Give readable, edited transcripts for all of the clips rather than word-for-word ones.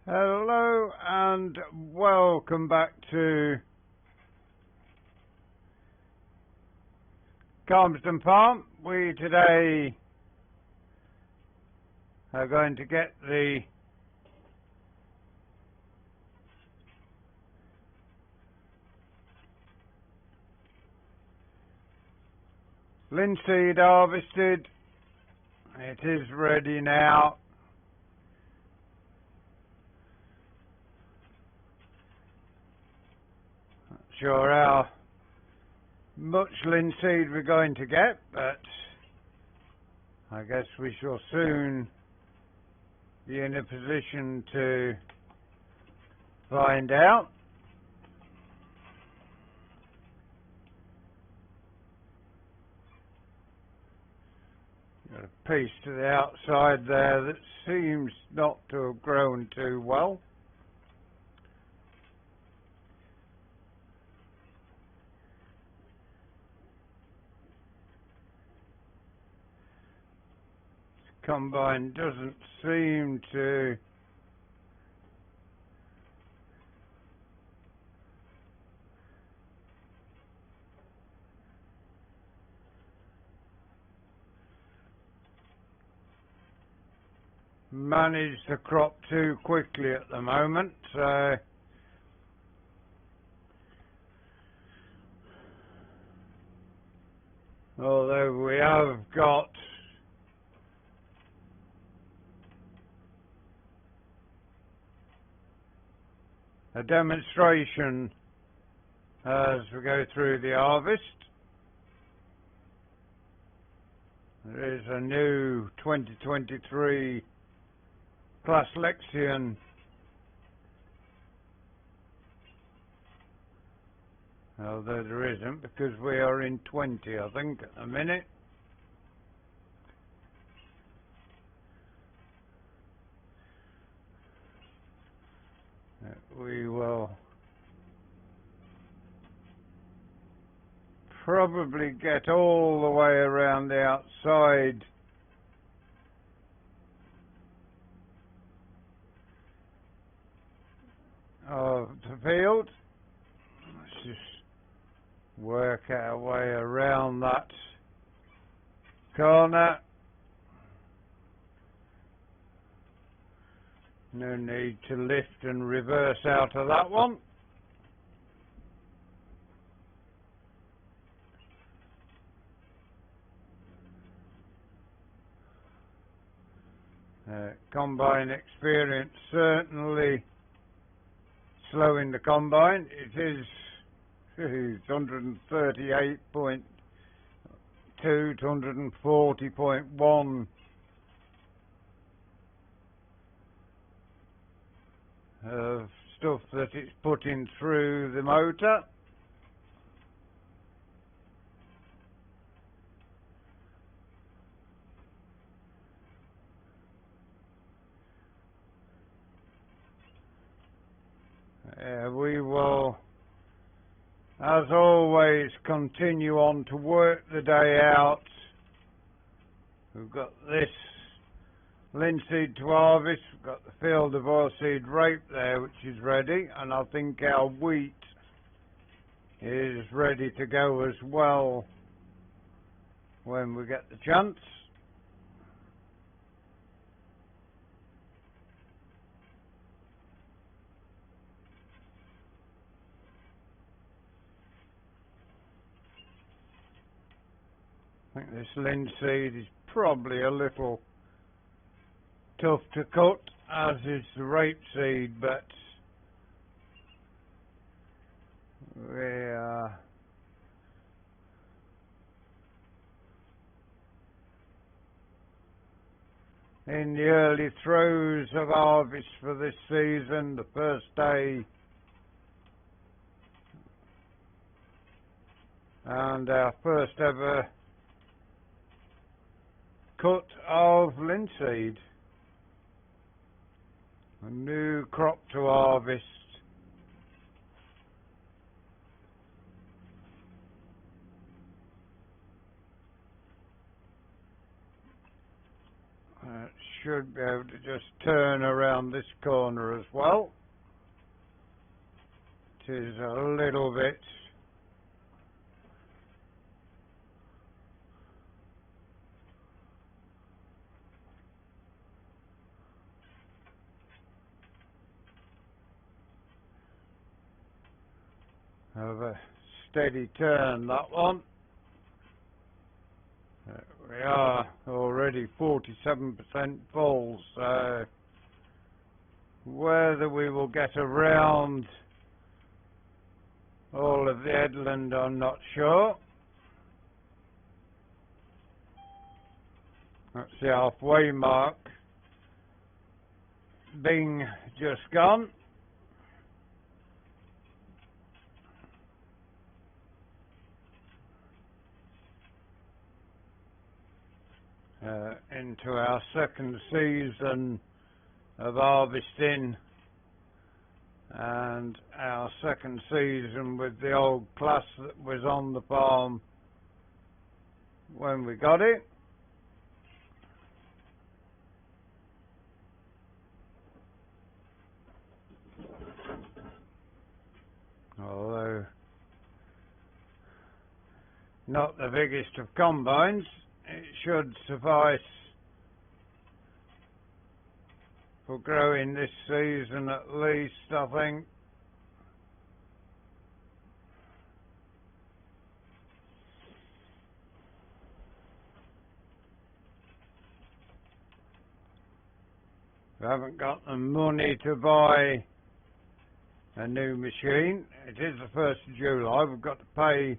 Hello and welcome back to Calmsden Farm. We today are going to get the linseed harvested. It is ready now. Not sure how much linseed we're going to get, but I guess we shall soon be in a position to find out. Got a piece to the outside there that seems not to have grown too well. Combine doesn't seem to manage the crop too quickly at the moment, so although we have got a demonstration as we go through the harvest. There is a new 2023 Class Lexion although there isn't, because we are in 20 I think at the minute. We will probably get all the way around the outside of the field. Let's just work our way around that corner. No need to lift and reverse out of that one. Combine experience certainly slowing the combine. It is 138.2 to 140.1 of stuff that it's putting through the motor. We will, as always, continue on to work the day out. We've got this linseed to harvest, we've got the field of oilseed rape there which is ready, and I think our wheat is ready to go as well when we get the chance. I think this linseed is probably a little tough to cut, as is the rapeseed, but we are in the early throes of harvest for this season. The first day and our first ever cut of linseed. A new crop to harvest. That should should be able to just turn around this corner as well. It is a little bit of a steady turn, that one. We are already 47% full, so whether we will get around all of the headland, I'm not sure. That's the halfway mark. Bing, just gone. Into our second season of harvesting and our second season with the old class that was on the farm when we got it. Although not the biggest of combines, it should suffice for growing this season at least, I think. We haven't got the money to buy a new machine. It is the 1st of July. We've got to pay.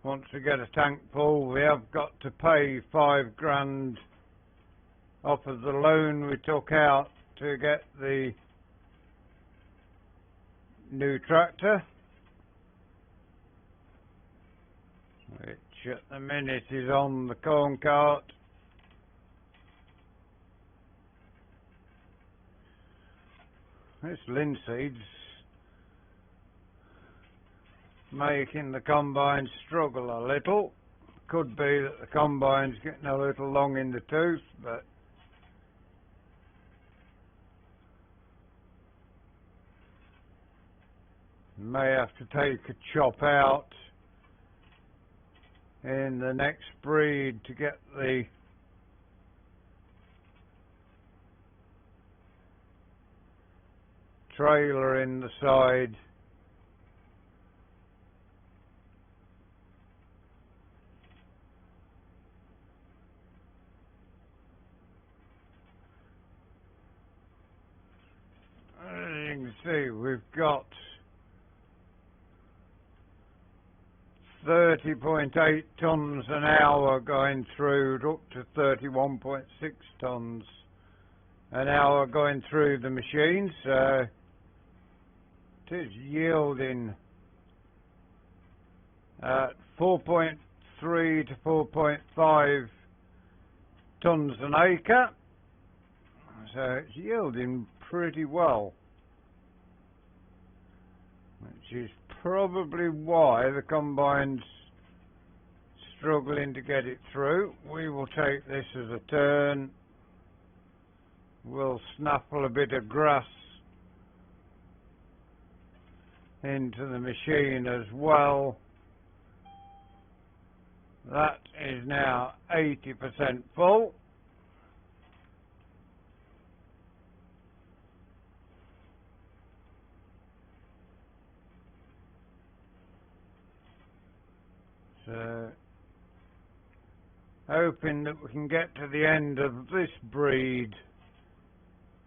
Once we get a tank full, we have got to pay £5,000 off of the loan we took out to get the new tractor, which at the minute is on the corn cart. This linseed's making the combine struggle a little. Could be that the combine's getting a little long in the tooth, but may have to take a chop out in the next breed to get the trailer in the side. As you can see, we've got 30.8 tonnes an hour going through, up to 31.6 tonnes an hour going through the machine, so it is yielding at 4.3 to 4.5 tonnes an acre, so it's yielding pretty well, which is probably why the combine's struggling to get it through. We will take this as a turn. We'll snaffle a bit of grass into the machine as well. That is now 80% full. So, hoping that we can get to the end of this breed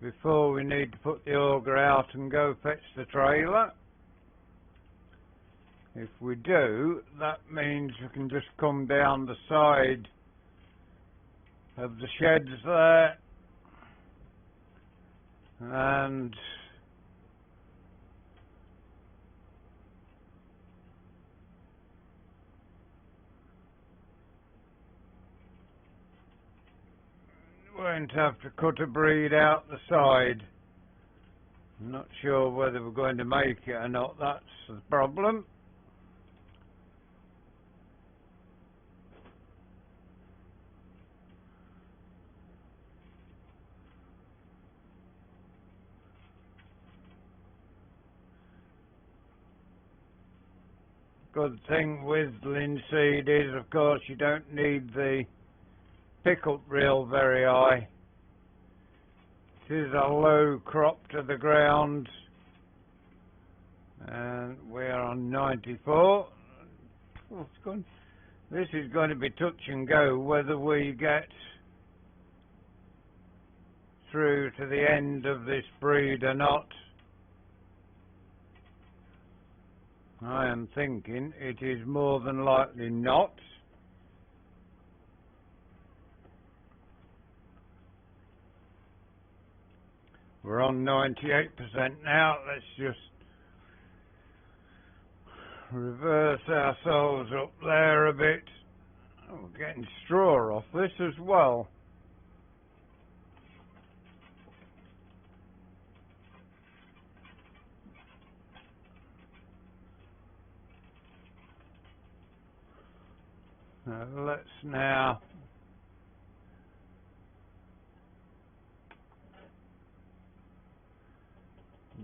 before we need to put the auger out and go fetch the trailer. If we do, that means we can just come down the side of the sheds there and won't have to cut a breed out the side. I'm not sure whether we're going to make it or not, that's the problem. Good thing with linseed is, of course, you don't need the pickup reel very high. It is a low crop to the ground, and we're on 94. This is going to be touch and go whether we get through to the end of this breed or not. I am thinking it is more than likely not. We're on 98% now. Let's just reverse ourselves up there a bit. Oh, we're getting straw off this as well. Let's now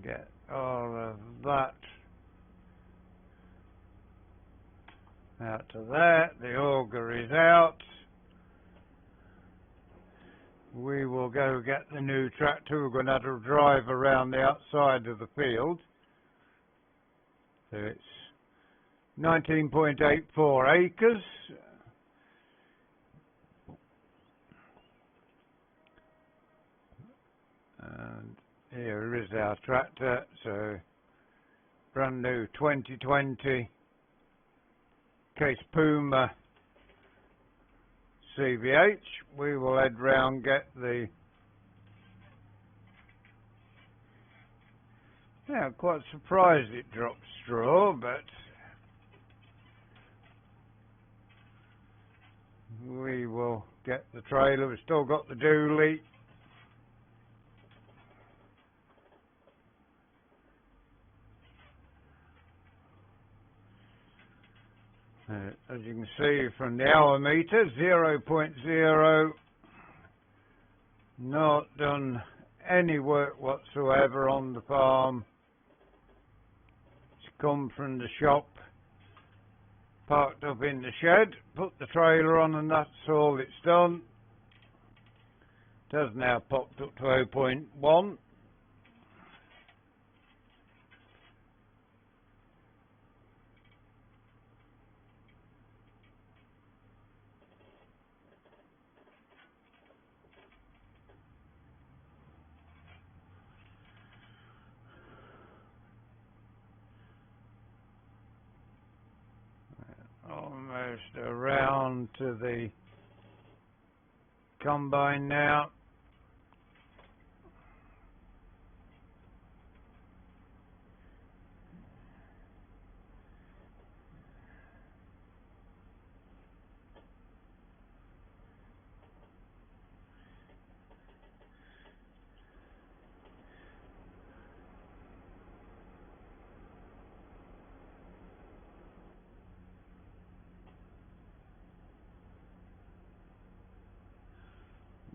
get all of that out to there. The auger is out. We will go get the new tractor. We're going to have to drive around the outside of the field. So it's 19.84 acres. And here is our tractor. So brand new 2020 Case Puma CVH. We will head round, get the... Yeah, I'm quite surprised it dropped straw, but we will get the trailer. We've still got the dually. As you can see from the hour meter, 0.0, not done any work whatsoever on the farm. It's come from the shop, parked up in the shed, put the trailer on, and that's all it's done. It has now popped up to 0.1. Almost around to the combine now.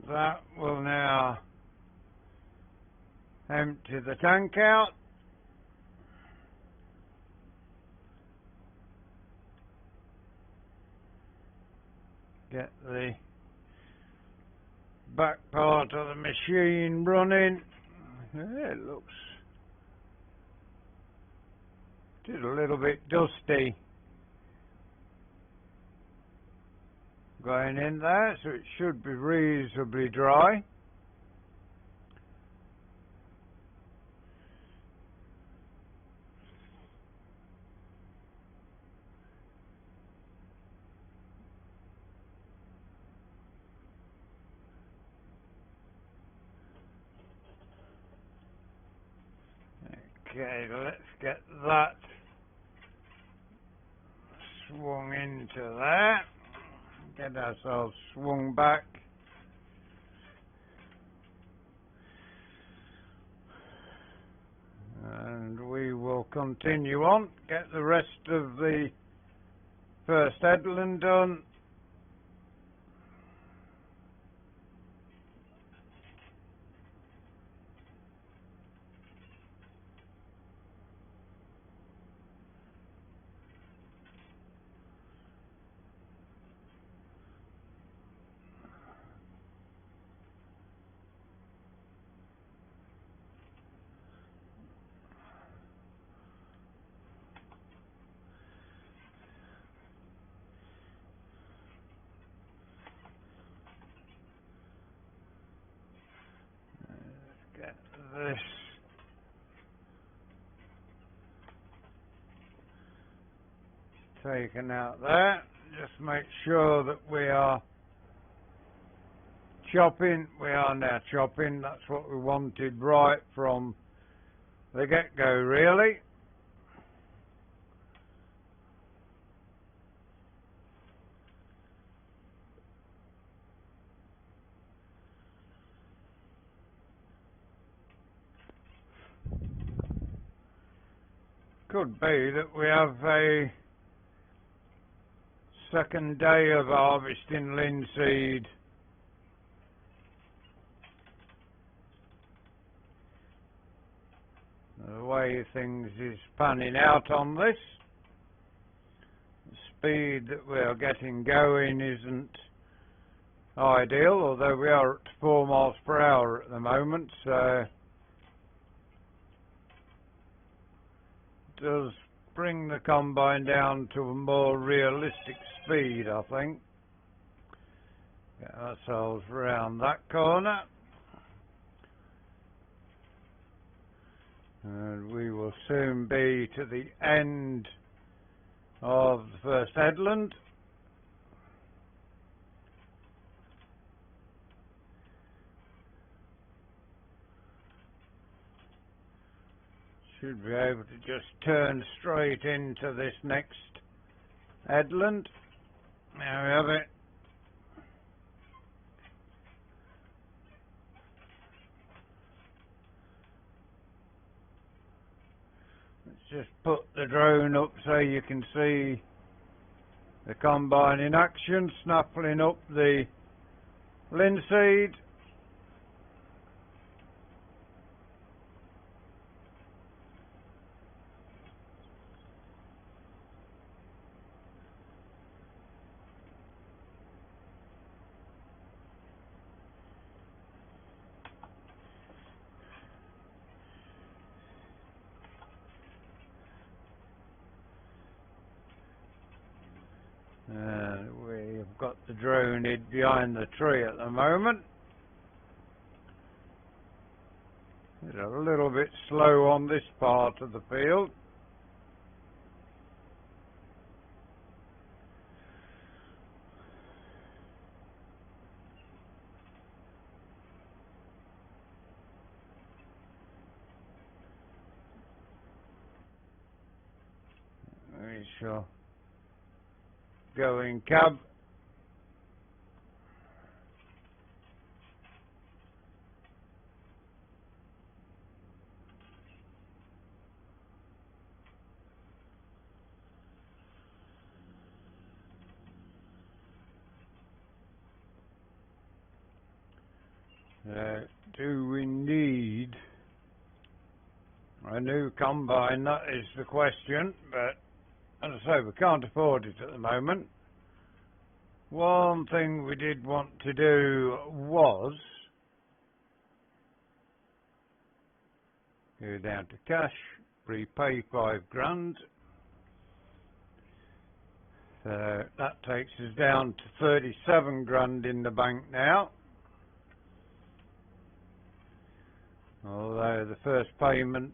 That will now empty the tank out. Get the back part of the machine running. Yeah, it looks just a little bit dusty going in there, so it should be reasonably dry. Okay, let's get that swung into there. Get ourselves swung back. And we will continue on, get the rest of the first headland done. this taken out there. Just make sure that we are chopping. We are now chopping. That's what we wanted right from the get-go, really. Could be that we have a second day of harvesting linseed. The way things is panning out on this, the speed that we are getting going isn't ideal, although we are at 4 miles per hour at the moment, so it does bring the combine down to a more realistic speed, I think. Get ourselves around that corner. And we will soon be to the end of the first headland. Should be able to just turn straight into this next headland. There we have it. Let's just put the drone up so you can see the combine in action, snaffling up the linseed. We've got the drone hid behind the tree at the moment. It's a little bit slow on this part of the field. We shall go in cab. Do we need a new combine? That is the question, but as I say, we can't afford it at the moment. One thing we did want to do was go down to cash, prepay £5,000. So that takes us down to £37,000 in the bank now. Although the first payment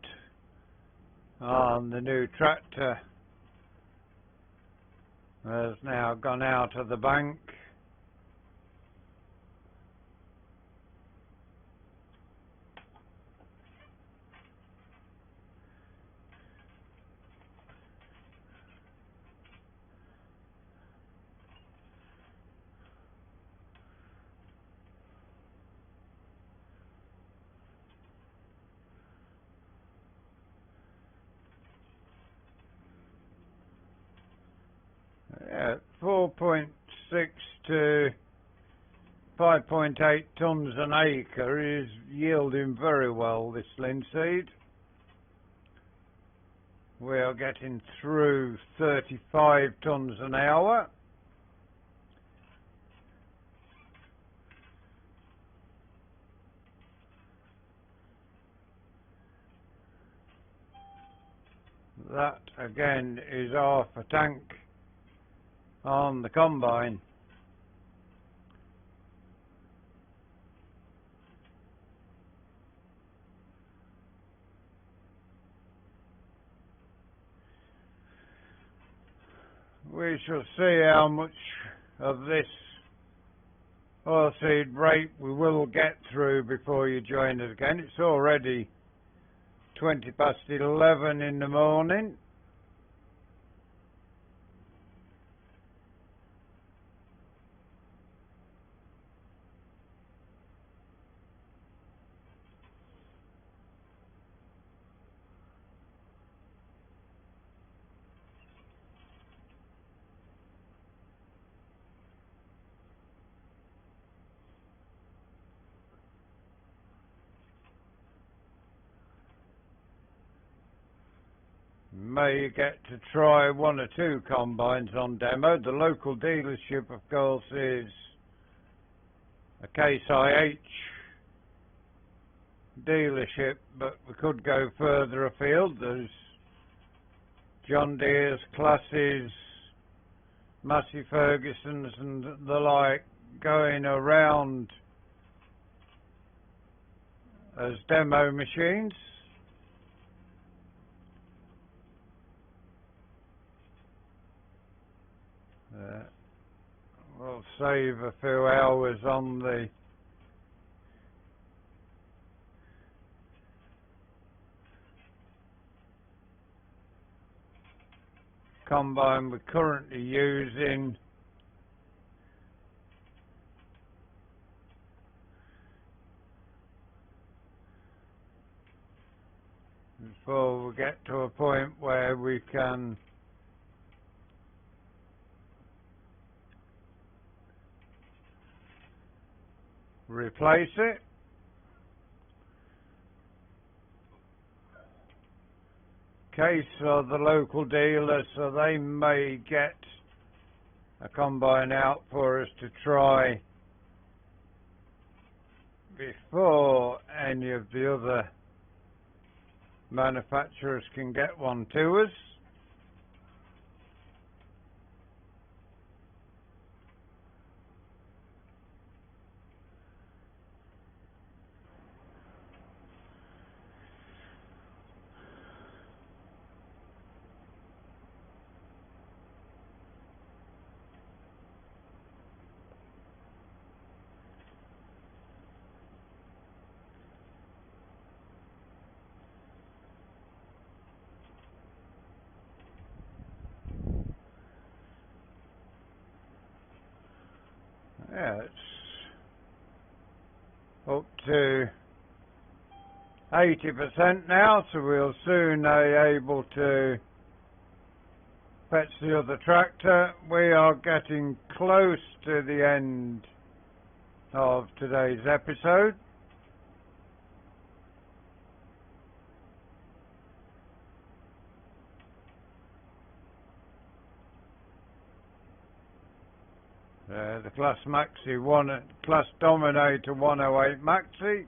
on the new tractor has now gone out of the bank. Yeah, 4.6 to 5.8 tonnes an acre is yielding very well, this linseed. We are getting through 35 tonnes an hour. That again is half a tank on the combine. we shall see how much of this oilseed rape we will get through before you join us again. It's already 20 past 11 in the morning. May get to try one or two combines on demo. The local dealership, of course, is a Case IH dealership, but we could go further afield. There's John Deere's, Classes, Massey Ferguson's and the like going around as demo machines. We'll save a few hours on the combine we're currently using before we get to a point where we can replace it. Case are the local dealer, so they may get a combine out for us to try before any of the other manufacturers can get one to us. Yeah, it's up to 80% now, so we'll soon be able to fetch the other tractor. We are getting close to the end of today's episode. The Class Maxi Class Dominator 108 Maxi.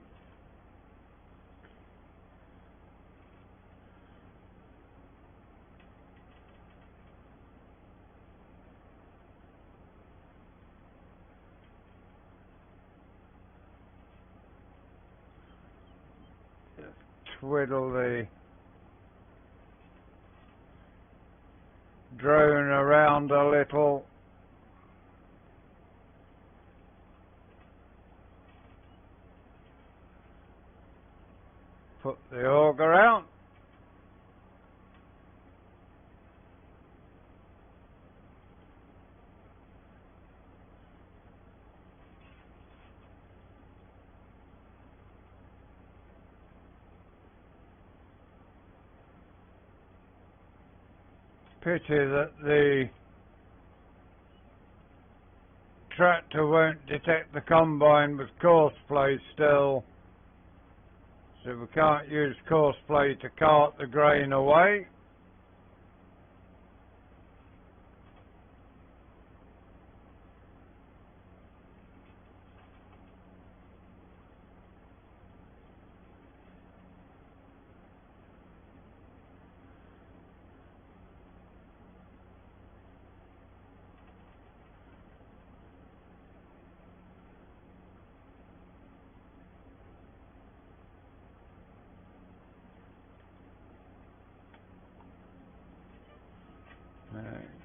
Twiddle the drone around a little. Put the auger out. Pity that the tractor won't detect the combine with coarse play still, so we can't use coarse play to cart the grain away.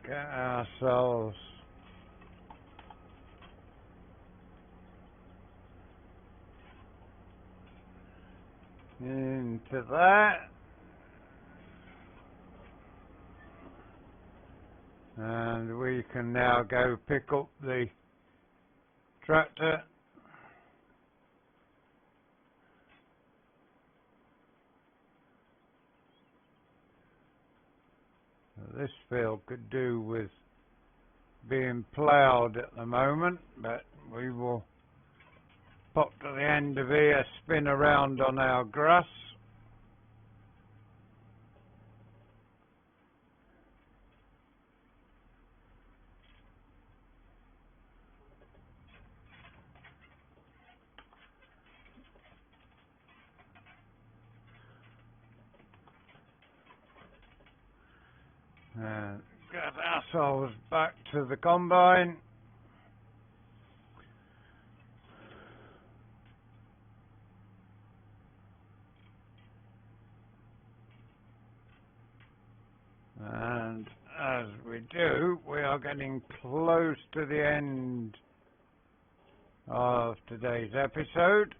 get ourselves into that. And we can now go pick up the tractor. This field could do with being ploughed at the moment, but we will pop to the end of here, spin around on our grass. And get ourselves back to the combine. And as we do, we are getting close to the end of today's episode.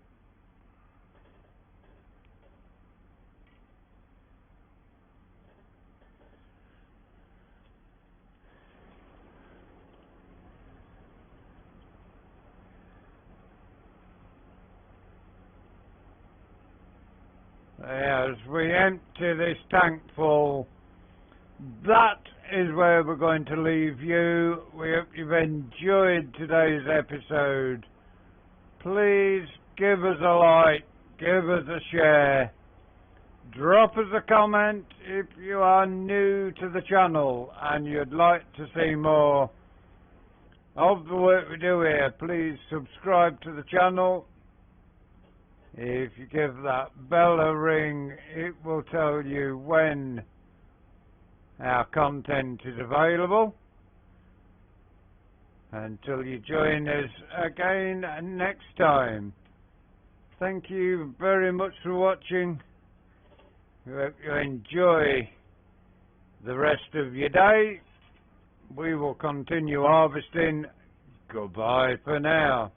As we empty this tank full, that is where we're going to leave you. We hope you've enjoyed today's episode. Please give us a like, give us a share, drop us a comment if you are new to the channel and you'd like to see more of the work we do here. Please subscribe to the channel. If you give that bell a ring, it will tell you when our content is available. Until you join us again next time. Thank you very much for watching. We hope you enjoy the rest of your day. We will continue harvesting. Goodbye for now.